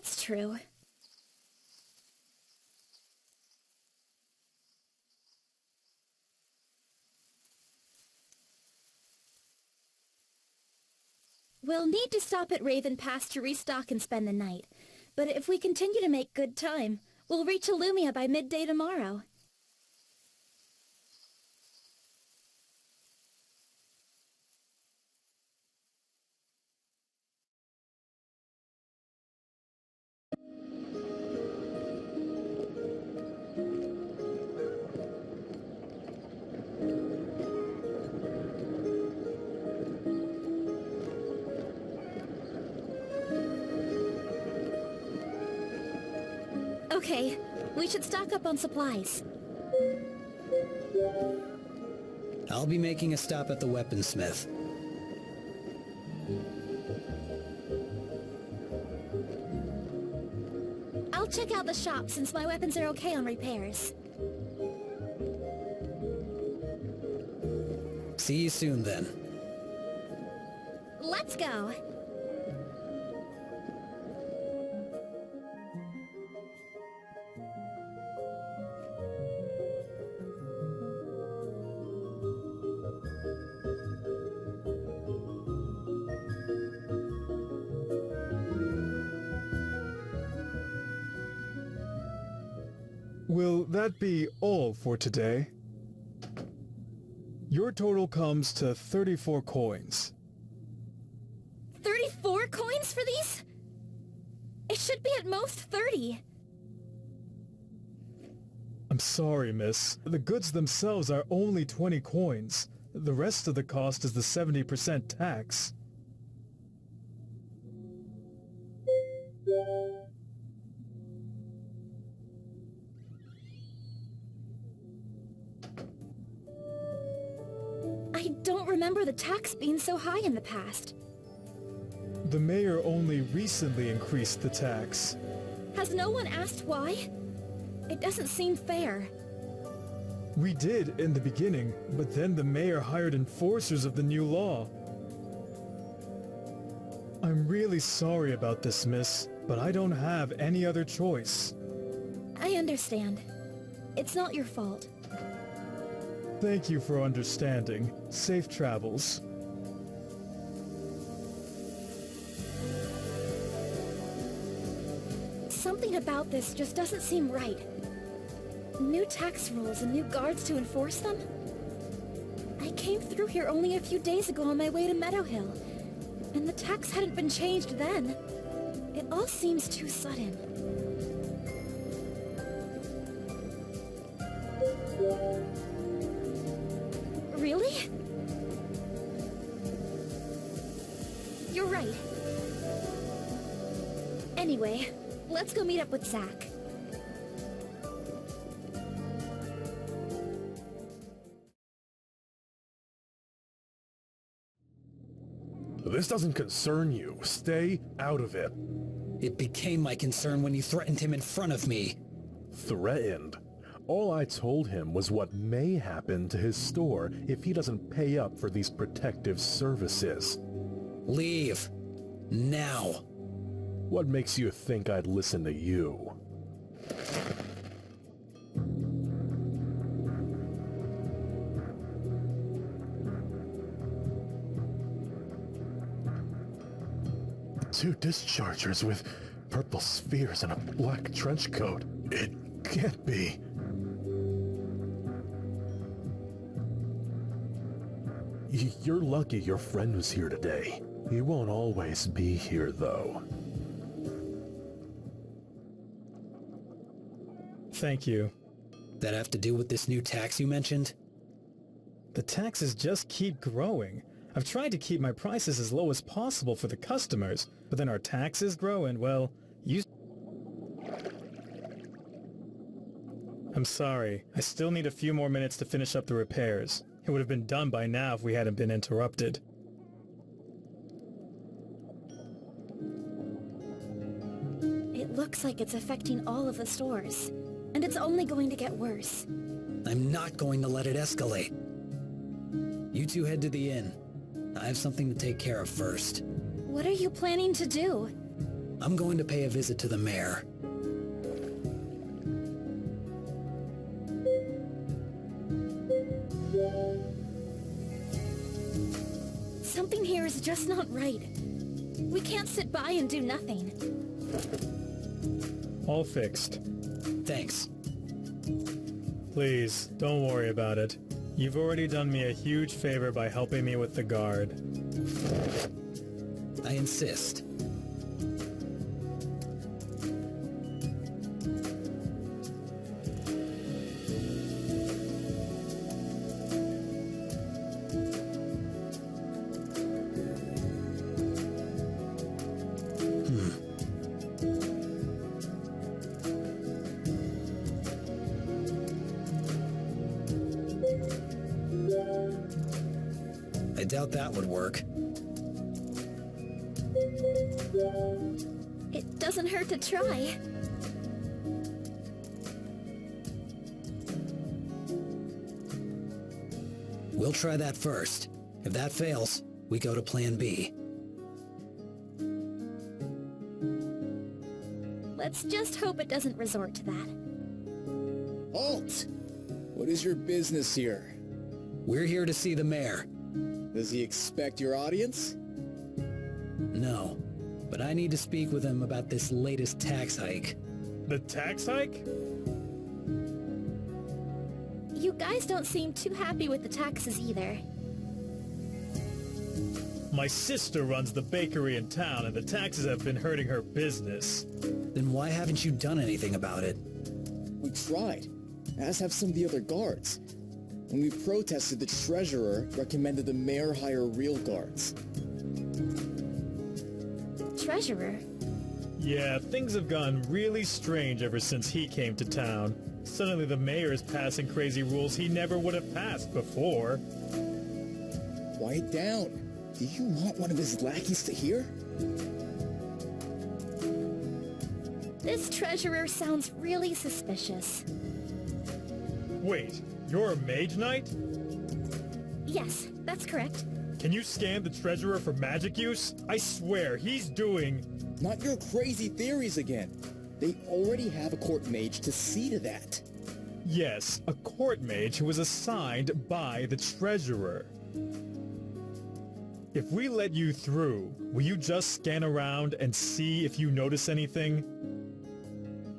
That's true. We'll need to stop at Raven Pass to restock and spend the night. But if we continue to make good time, we'll reach Illumia by midday tomorrow. Okay, we should stock up on supplies. I'll be making a stop at the weaponsmith. I'll check out the shop since my weapons are okay on repairs. See you soon then. Let's go! Will that be all for today? Your total comes to 34 coins. 34 coins for these? It should be at most 30. I'm sorry, miss. The goods themselves are only 20 coins. The rest of the cost is the 70% tax. I don't remember the tax being so high in the past. The mayor only recently increased the tax. Has no one asked why? It doesn't seem fair. We did in the beginning, but then the mayor hired enforcers of the new law. I'm really sorry about this, miss, but I don't have any other choice. I understand. It's not your fault. Thank you for understanding. Safe travels. Something about this just doesn't seem right. New tax rules and new guards to enforce them? I came through here only a few days ago on my way to Meadow Hill, and the tax hadn't been changed then. It all seems too sudden. Really? You're right. Anyway, let's go meet up with Zach. This doesn't concern you. Stay out of it. It became my concern when you threatened him in front of me. Threatened? All I told him was what may happen to his store if he doesn't pay up for these protective services. Leave. Now. What makes you think I'd listen to you? Two dischargers with purple spheres and a black trench coat. It can't be. You're lucky your friend was here today. He won't always be here, though. Thank you. That have to do with this new tax you mentioned? The taxes just keep growing. I've tried to keep my prices as low as possible for the customers, but then our taxes grow and, well, you... I'm sorry. I still need a few more minutes to finish up the repairs. It would have been done by now if we hadn't been interrupted. It looks like it's affecting all of the stores, and it's only going to get worse. I'm not going to let it escalate. You two head to the inn. I have something to take care of first. What are you planning to do? I'm going to pay a visit to the mayor. Something here is just not right. We can't sit by and do nothing. All fixed. Thanks. Please, don't worry about it. You've already done me a huge favor by helping me with the guard. I insist. I doubt that would work. It doesn't hurt to try. We'll try that first. If that fails, we go to Plan B. Let's just hope it doesn't resort to that. Halt! What is your business here? We're here to see the mayor. Does he expect your audience? No, but I need to speak with him about this latest tax hike. The tax hike? You guys don't seem too happy with the taxes either. My sister runs the bakery in town, and the taxes have been hurting her business. Then why haven't you done anything about it? We tried, as have some of the other guards. When we protested, the treasurer recommended the mayor hire real guards. Treasurer? Yeah, things have gotten really strange ever since he came to town. Suddenly the mayor is passing crazy rules he never would have passed before. Quiet down. Do you want one of his lackeys to hear? This treasurer sounds really suspicious. Wait, you're a mage knight? Yes, that's correct. Can you scan the treasurer for magic use? I swear, he's doing... Not your crazy theories again. They already have a court mage to see to that. Yes, a court mage who was assigned by the treasurer. If we let you through, will you just scan around and see if you notice anything?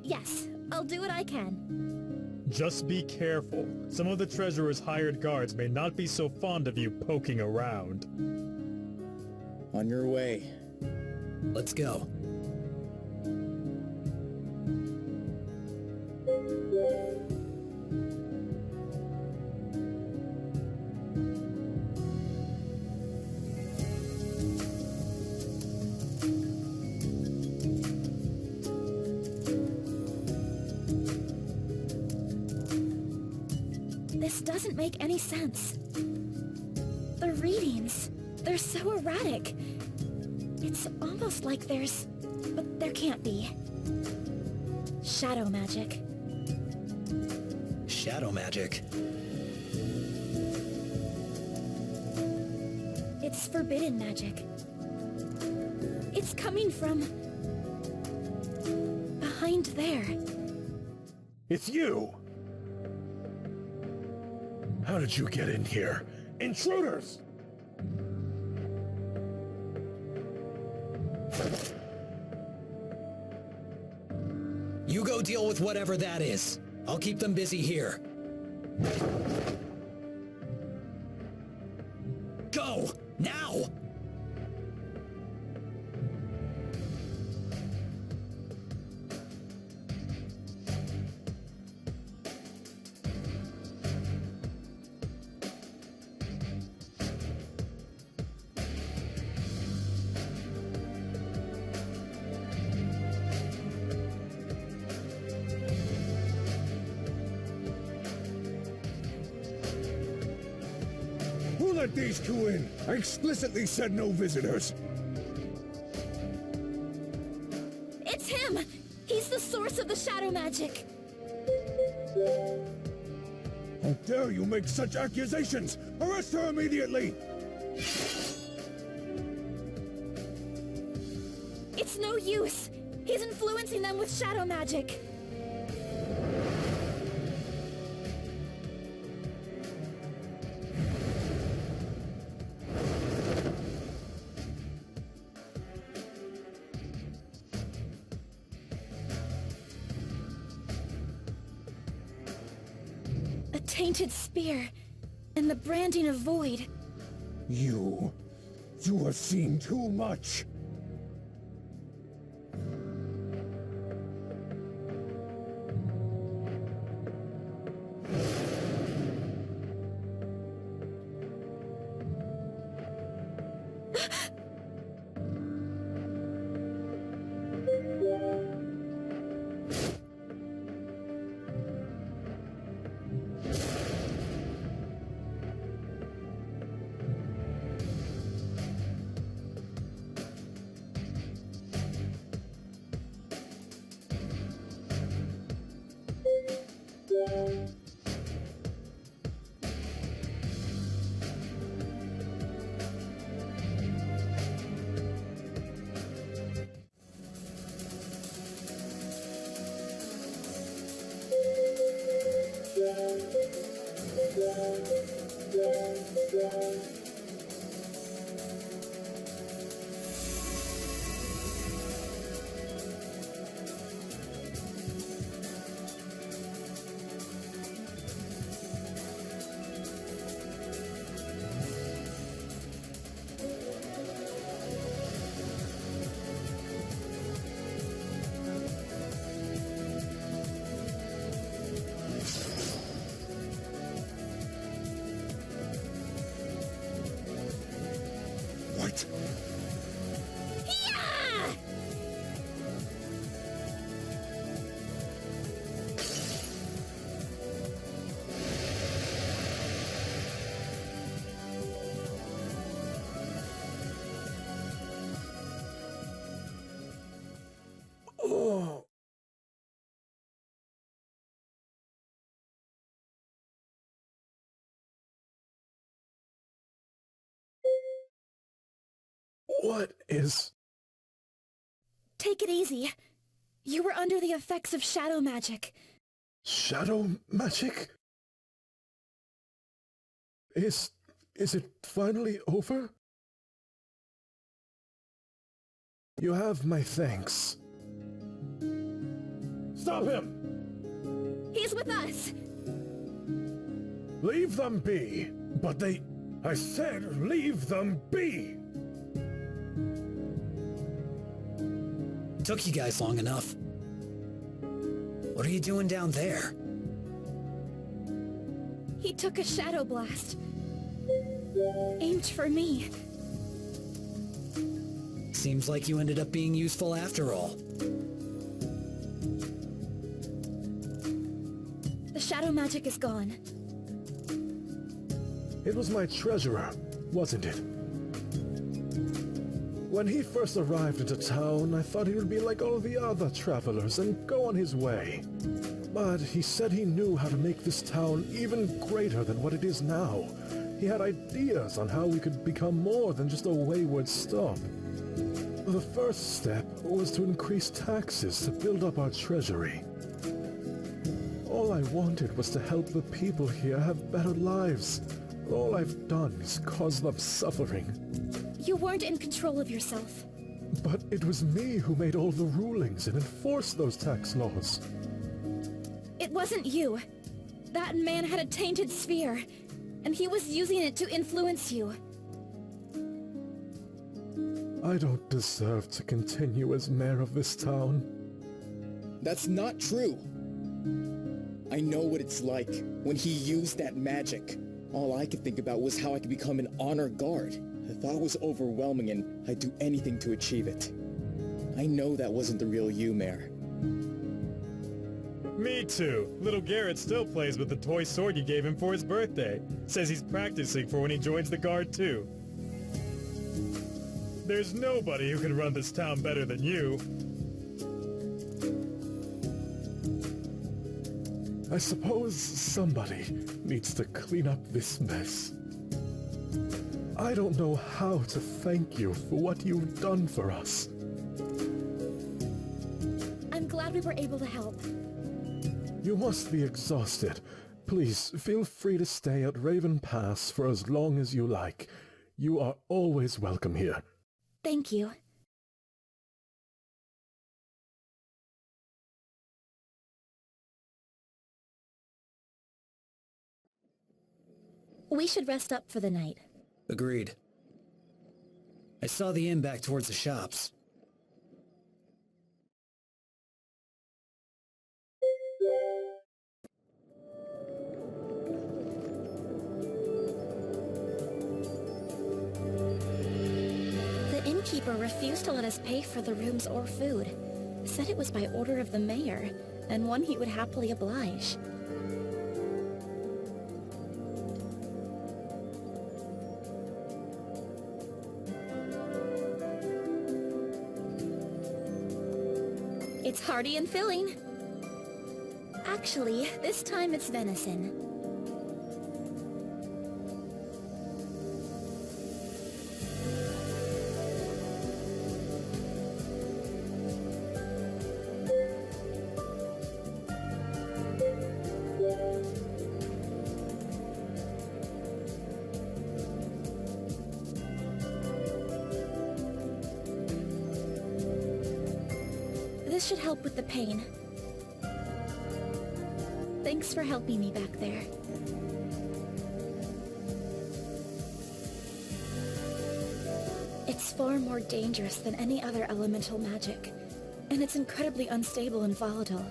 Yes, I'll do what I can. Just be careful. Some of the treasurer's hired guards may not be so fond of you poking around. On your way. Let's go. This doesn't make any sense. The readings, they're so erratic. It's almost like there's... but there can't be. Shadow magic. Shadow magic? It's forbidden magic. It's coming from... behind there. It's you! How did you get in here? Intruders! You go deal with whatever that is. I'll keep them busy here. Go! Now! Who let these two in? I explicitly said no visitors. It's him! He's the source of the shadow magic! How dare you make such accusations? Arrest her immediately! It's It's no use! He's influencing them with shadow magic! A tainted spear, and the branding of void. You have seen too much. What? Yeah! Oh. What is... Take it easy. You were under the effects of shadow magic. shadow magic? Is it finally over? You have my thanks. Stop him! He's with us! Leave them be. But I said leave them be. Took you guys long enough. What are you doing down there? He took a shadow blast. Aimed for me. Seems like you ended up being useful after all. The shadow magic is gone. It was my treasurer, wasn't it? When he first arrived into town, I thought he would be like all the other travelers and go on his way. But he said he knew how to make this town even greater than what it is now. He had ideas on how we could become more than just a wayward stop. The first step was to increase taxes to build up our treasury. All I wanted was to help the people here have better lives. All I've done is cause them suffering. You weren't in control of yourself. But it was me who made all the rulings and enforced those tax laws. It wasn't you. That man had a tainted sphere, and he was using it to influence you. I don't deserve to continue as mayor of this town. That's not true. I know what it's like when he used that magic. All I could think about was how I could become an honor guard. The thought was overwhelming and I'd do anything to achieve it. I know that wasn't the real you, Mayor. Me too. Little Garrett still plays with the toy sword you gave him for his birthday. Says he's practicing for when he joins the guard too. There's nobody who can run this town better than you. I suppose somebody needs to clean up this mess. I don't know how to thank you for what you've done for us. glad we were able to help. You must be exhausted. Please, feel free to stay at Raven Pass for as long as you like. You are always welcome here. Thank you. We should rest up for the night. Agreed. I saw the inn back towards the shops. The innkeeper refused to let us pay for the rooms or food. Said it was by order of the mayor, and one he would happily oblige. It's hearty and filling. Actually, this time it's venison. This should help with the pain. Thanks for helping me back there. It's far more dangerous than any other elemental magic, and it's incredibly unstable and volatile.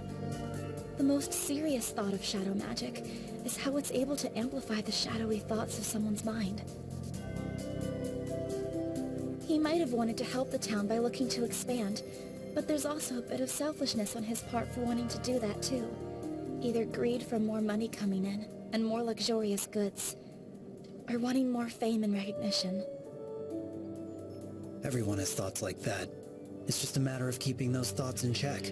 The most serious thought of shadow magic is how it's able to amplify the shadowy thoughts of someone's mind. He might have wanted to help the town by looking to expand, but there's also a bit of selfishness on his part for wanting to do that too. Either greed from more money coming in, and more luxurious goods, or wanting more fame and recognition. Everyone has thoughts like that. It's just a matter of keeping those thoughts in check.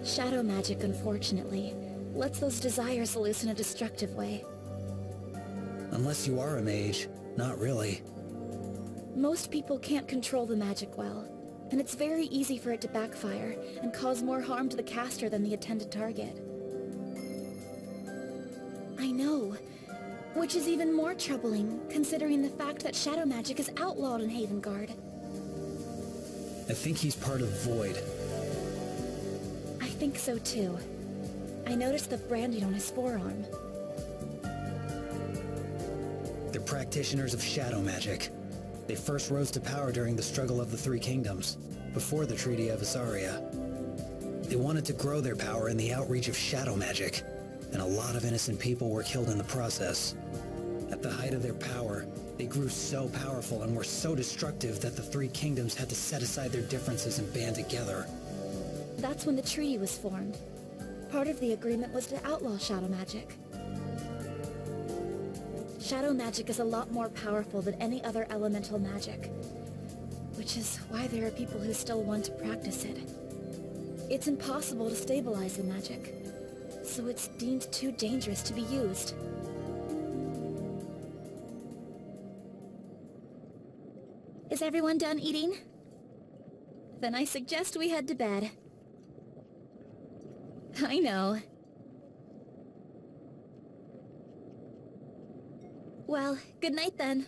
Shadow magic, unfortunately, lets those desires loose in a destructive way. Unless you are a mage, not really. Most people can't control the magic well, and it's very easy for it to backfire and cause more harm to the caster than the intended target. I know, which is even more troubling considering the fact that shadow magic is outlawed in Havengard. I think he's part of Void. I think so too. I noticed the branding on his forearm. They're practitioners of shadow magic. They first rose to power during the struggle of the Three Kingdoms, before the Treaty of Isaria. They wanted to grow their power in the outreach of shadow magic, and a lot of innocent people were killed in the process. At the height of their power, they grew so powerful and were so destructive that the Three Kingdoms had to set aside their differences and band together. That's when the treaty was formed. Part of the agreement was to outlaw shadow magic. Shadow magic is a lot more powerful than any other elemental magic, which is why there are people who still want to practice it. It's impossible to stabilize the magic, so it's deemed too dangerous to be used. Is everyone done eating? Then I suggest we head to bed. I know. Well, good night then.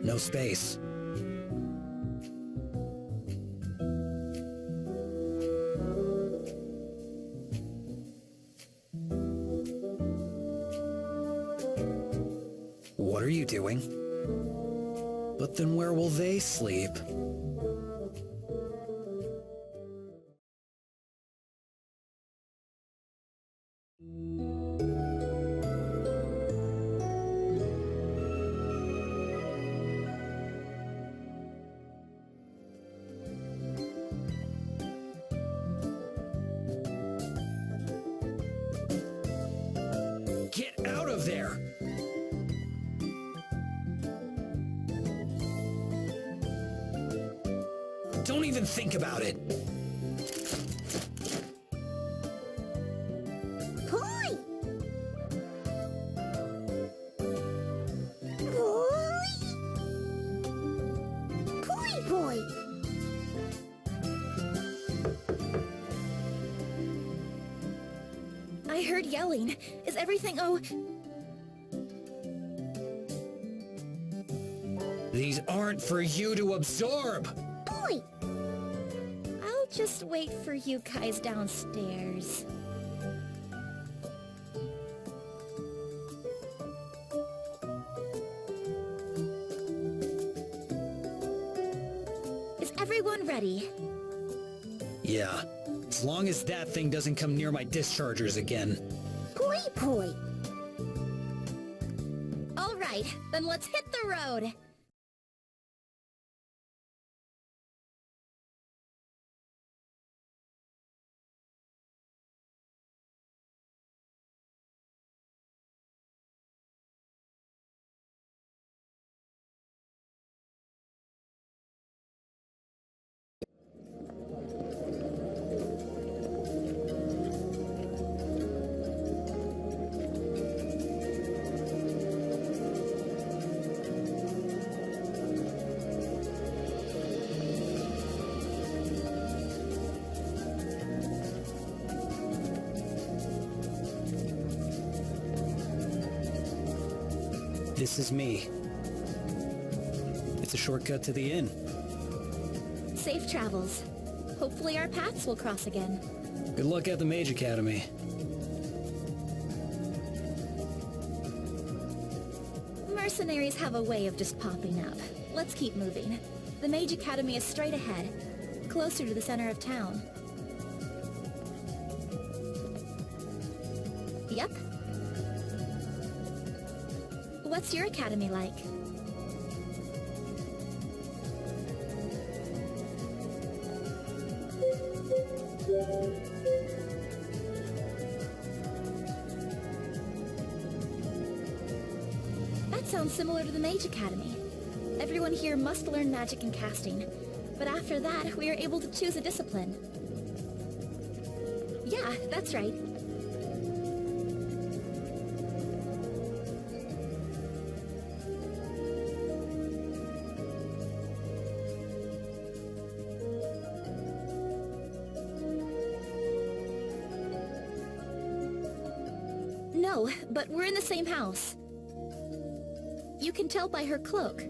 No space. What are you doing? But then where will they sleep? Don't even think about it. Poi! Poi! Poi, poi! I heard yelling. Is everything These aren't for you to absorb! Boy! I'll just wait for you guys downstairs. Is everyone ready? Yeah, as long as that thing doesn't come near my dischargers again. Poi poi! Alright, then let's hit the road! This is me. It's a shortcut to the inn. Safe travels. Hopefully our paths will cross again. Good luck at the Mage Academy. Mercenaries have a way of just popping up. Let's keep moving. The Mage Academy is straight ahead, closer to the center of town. Yep. What's your academy like? That sounds similar to the Mage Academy. Everyone here must learn magic and casting, but after that, we are able to choose a discipline. Yeah, that's right. No, but we're in the same house. You can tell by her cloak.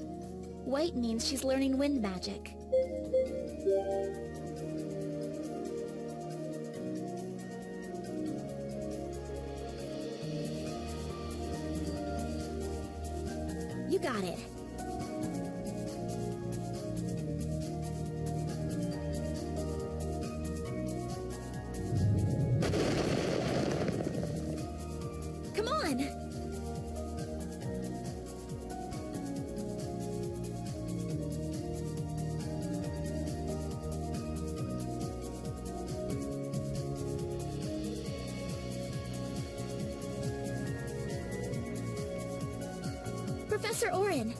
White means she's learning wind magic. You got it. Come on! Professor Orin!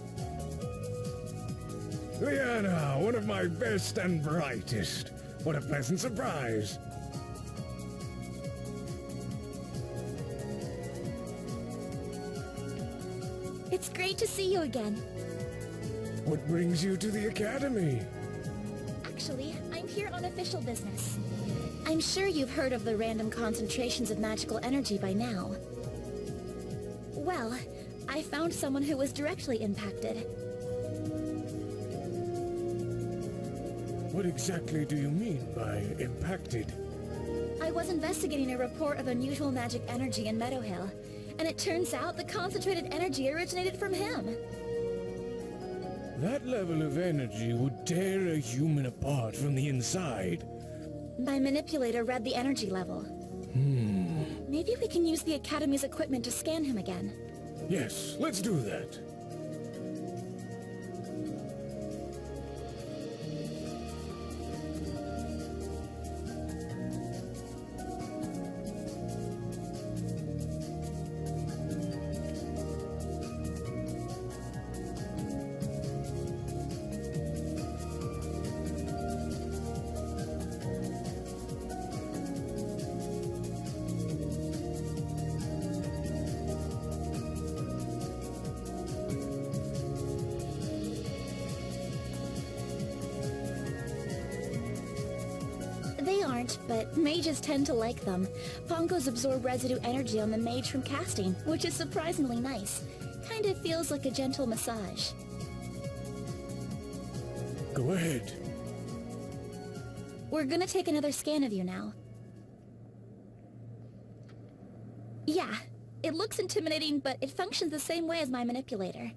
Liana, one of my best and brightest. What a pleasant surprise. It's great to see you again. What brings you to the academy? Actually, I'm here on official business. I'm sure you've heard of the random concentrations of magical energy by now. Well, I found someone who was directly impacted. What exactly do you mean by impacted? I was investigating a report of unusual magic energy in Meadowhill, and it turns out the concentrated energy originated from him. That level of energy would tear a human apart from the inside. My manipulator read the energy level. Maybe we can use the Academy's equipment to scan him again. Yes, let's do that. aren't, but mages tend to like them. Pongos absorb residue energy on the mage from casting, which is surprisingly nice. Kind of feels like a gentle massage. Go ahead. We're gonna take another scan of you now. Yeah, it looks intimidating, but it functions the same way as my manipulator.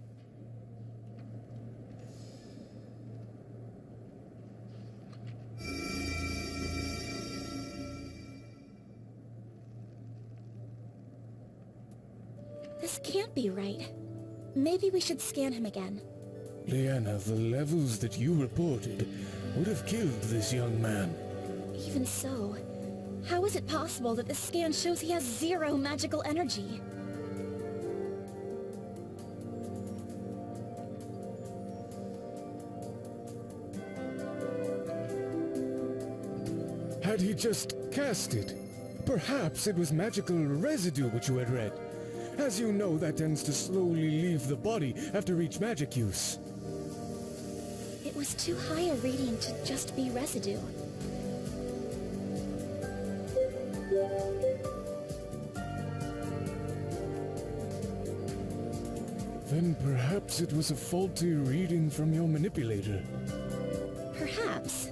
This can't be right. Maybe we should scan him again. Leanna, the levels that you reported would have killed this young man. Even so, how is it possible that this scan shows he has 0 magical energy? Had he just casted? Perhaps it was magical residue which you had read. As you know, that tends to slowly leave the body after each magic use. It was too high a reading to just be residue. Then perhaps it was a faulty reading from your manipulator. Perhaps.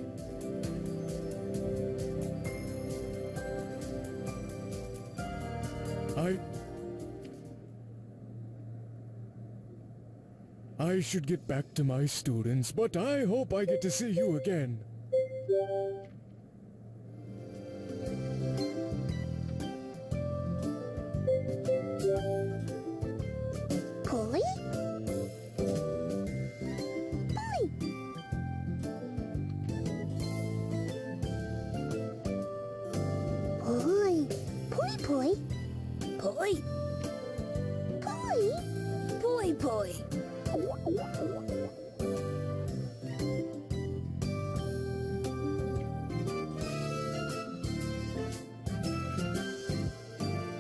I should get back to my students, but I hope I get to see you again. Boy? Boy. Boy. Boy. Boy. Boy. Boy. Boy.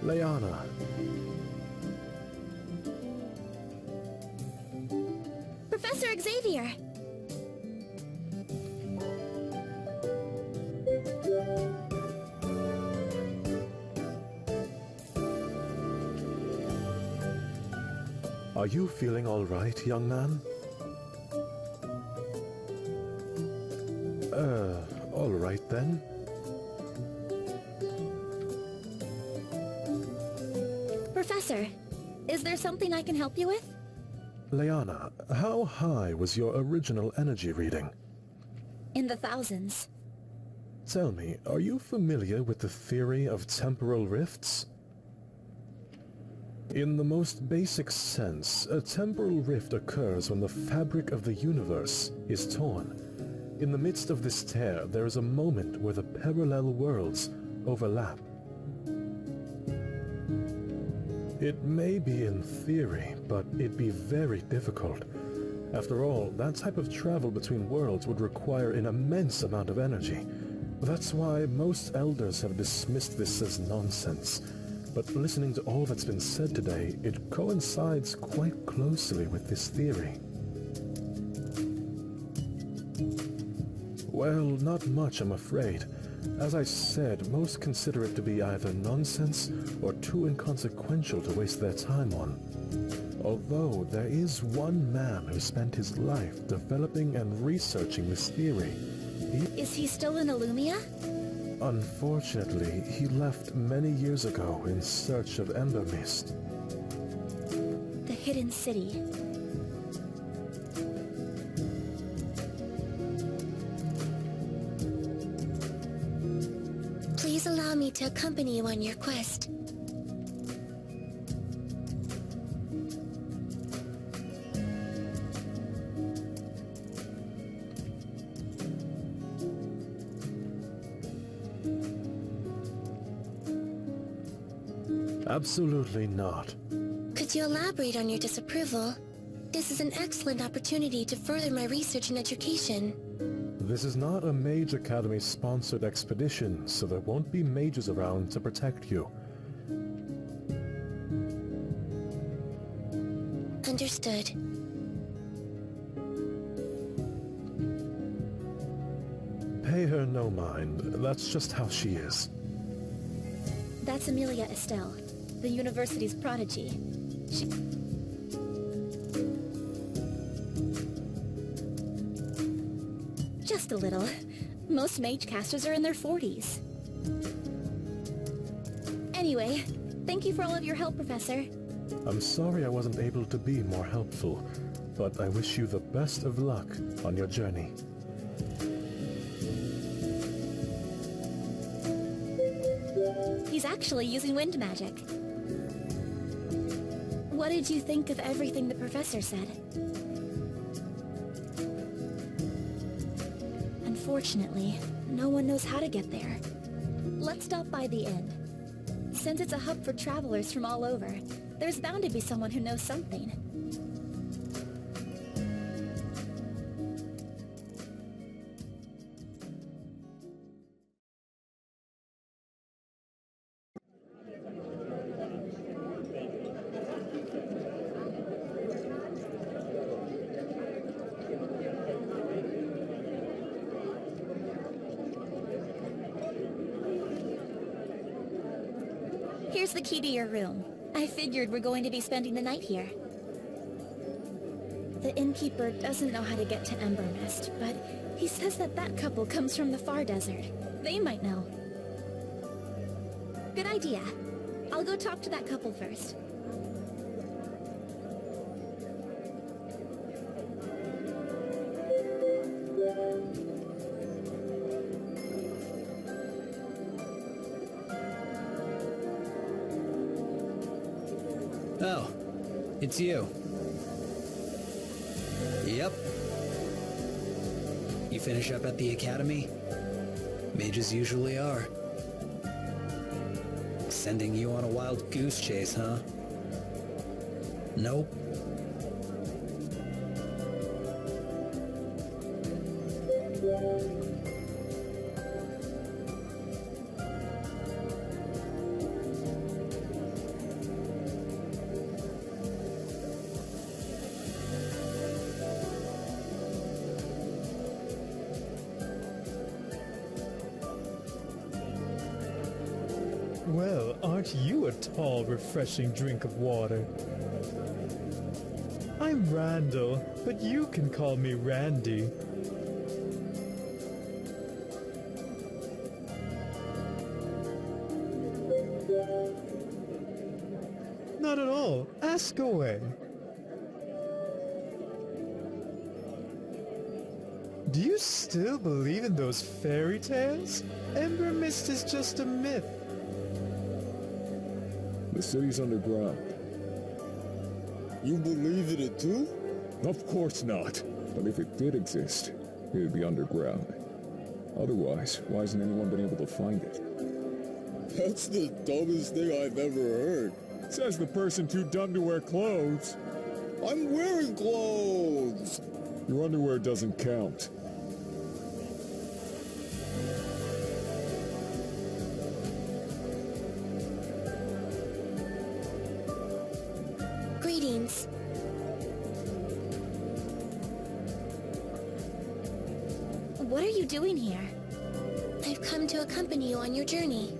Leanna. Professor Xavier! Are you feeling all right, young man? All right then. Professor, is there something I can help you with? Leanna, how high was your original energy reading? In the thousands. Tell me, are you familiar with the theory of temporal rifts? In the most basic sense, a temporal rift occurs when the fabric of the universe is torn. In the midst of this tear, there is a moment where the parallel worlds overlap. It may be in theory, but it'd be very difficult. After all, that type of travel between worlds would require an immense amount of energy. That's why most elders have dismissed this as nonsense. But listening to all that's been said today, it coincides quite closely with this theory. Well, not much, I'm afraid. As I said, most consider it to be either nonsense or too inconsequential to waste their time on. Although there is one man who spent his life developing and researching this theory. Is he still in Illumia? Unfortunately, he left many years ago in search of Ember Mist. The hidden city. Please allow me to accompany you on your quest. Absolutely not. Could you elaborate on your disapproval? This is an excellent opportunity to further my research and education. This is not a Mage Academy-sponsored expedition, so there won't be mages around to protect you. Understood. Pay her no mind. That's just how she is. That's Amelia Estelle, the university's prodigy. She... Just a little. Most mage casters are in their 40s. Anyway, thank you for all of your help, Professor. I'm sorry I wasn't able to be more helpful, but I wish you the best of luck on your journey. He's actually using wind magic. What did you think of everything the professor said? Unfortunately, no one knows how to get there. Let's stop by the inn. Since it's a hub for travelers from all over, there's bound to be someone who knows something. Here's the key to your room. I figured we're going to be spending the night here. The innkeeper doesn't know how to get to Ember Nest, but he says that that couple comes from the far desert. They might know. Good idea. I'll go talk to that couple first. Oh, it's you. Yep. You finish up at the academy? Mages usually are. Sending you on a wild goose chase, huh? Nope. Well, aren't you a tall, refreshing drink of water? I'm Randall, but you can call me Randy. Not at all. Ask away. Do you still believe in those fairy tales? Ember Mist is just a myth. The city's underground. You believe in it too? Of course not. But if it did exist, it would be underground. Otherwise, why hasn't anyone been able to find it? That's the dumbest thing I've ever heard. Says the person too dumb to wear clothes. I'm wearing clothes! Your underwear doesn't count. Greetings. What are you doing here? I've come to accompany you on your journey.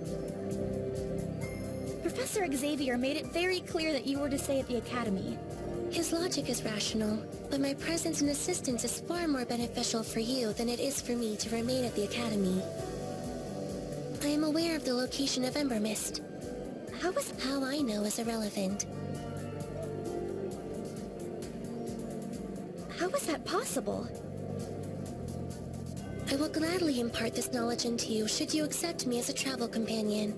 Professor Xavier made it very clear that you were to stay at the academy. His logic is rational, but my presence and assistance is far more beneficial for you than it is for me to remain at the academy. I am aware of the location of Ember Mist. How I know is irrelevant. How is that possible? I will gladly impart this knowledge into you should you accept me as a travel companion.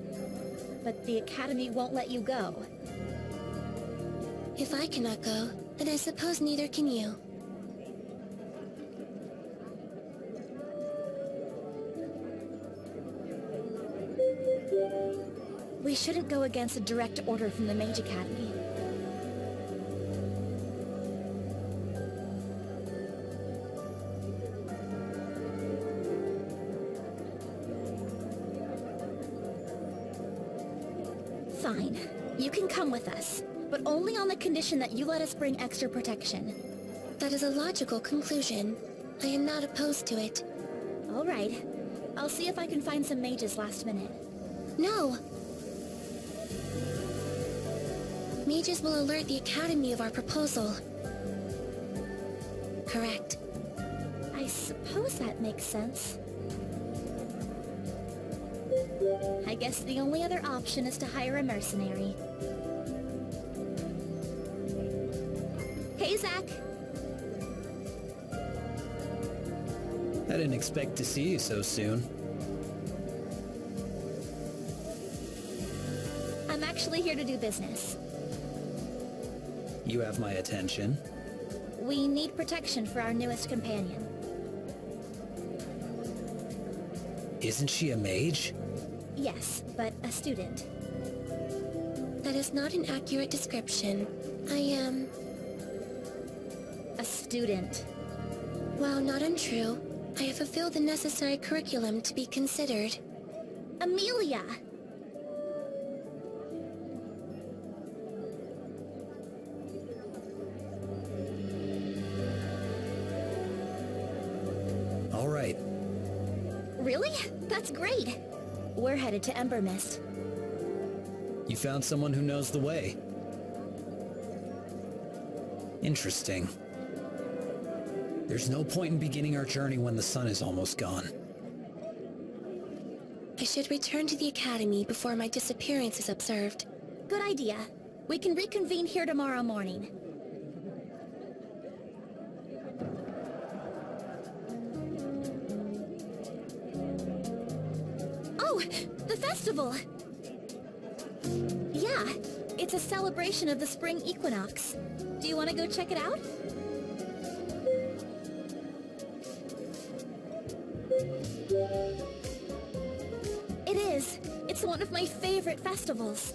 But the academy won't let you go. If I cannot go, then I suppose neither can you. We shouldn't go against a direct order from the Mage Academy. Fine. You can come with us, but only on the condition that you let us bring extra protection. That is a logical conclusion. I am not opposed to it. All right. I'll see if I can find some mages last minute. No! Mages will alert the Academy of our proposal. Correct. I suppose that makes sense. I guess the only other option is to hire a mercenary. Hey, Zach! I didn't expect to see you so soon. I'm actually here to do business. You have my attention. We need protection for our newest companion. Isn't she a mage? Yes, but a student. That is not an accurate description. I am... A student. While not untrue, I have fulfilled the necessary curriculum to be considered. Amelia! All right. Really? That's great! We're headed to Ember Mist. You found someone who knows the way. Interesting. There's no point in beginning our journey when the sun is almost gone. I should return to the Academy before my disappearance is observed. Good idea. We can reconvene here tomorrow morning. Oh, the festival! Yeah, it's a celebration of the spring equinox. Do you want to go check it out? It is. It's one of my favorite festivals.